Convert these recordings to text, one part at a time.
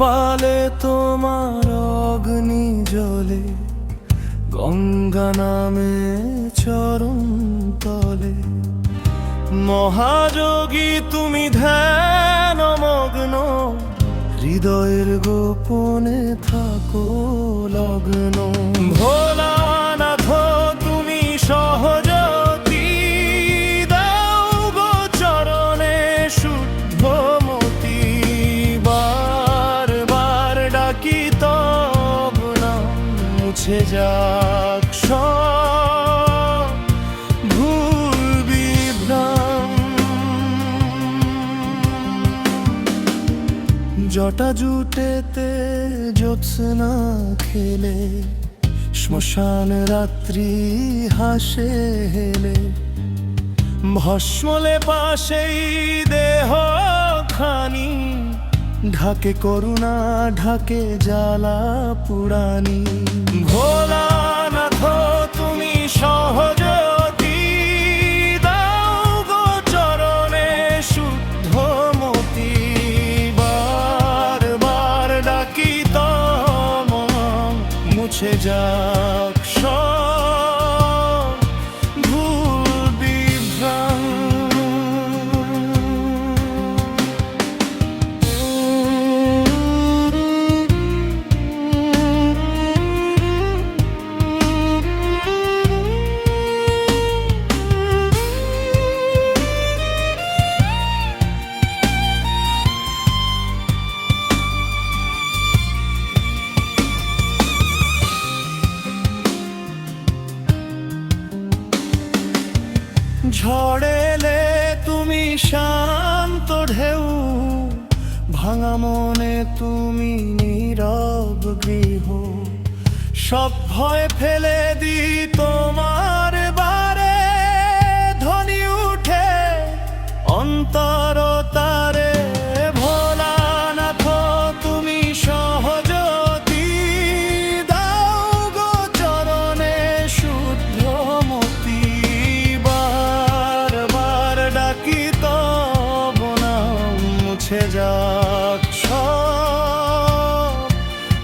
কপালে তোমার অগ্নি জ্বলে, গঙ্গা নামে চরণ তলে। মহাযোগী তুমি ধ্যান মগ্ন, হৃদয়ের গোপনে থাকো লগ্ন। ভোলানাথ তুমি সহজতি, দাও গো চরণে শুদ্ধমতি। বার বার ডাকি তব নাম, মুছে যাক সব ভুল বিভ্রম। জটা জুটেতে জ্যোৎস্না খেলে, শ্মশান রাত্রি হাসে হেলে। ভস্মলে পাশেই দেহ খানি, ঢাকে করুণা ঢাকে জ্বালা পুরানি। ভোলানাথ তুমি সহজতি, দাও গো চরণে শুদ্ধমতি। বার বার ডাকি তব নাম, মুছে যাক সব ভুল বিভ্রম। ঝড় এলে তুমি শান্ত ঢেউ, ভাঙা মনে তুমি নীরব গৃহ। সব ভয় ফেলে দি তোমার বারে, ধ্বনি উঠে অন্তর তারে। ভোলানাথ তুমি সহজতি, দাও গো চরণে শুদ্ধমতি। বার বার ডাকি তব নাম, মুছে যাক সব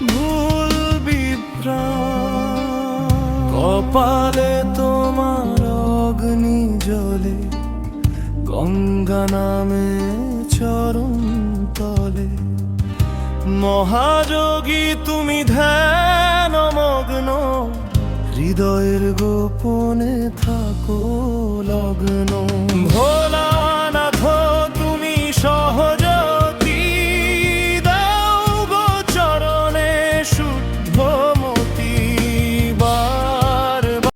ভুল বিভ্রম। কপালে তোমার অগ্নি জ্বলে, গঙ্গা নামে চরণ তলে। মহাযোগী তুমি ধ্যান মগ্ন, হৃদয়ের গোপনে থাকো লগ্ন।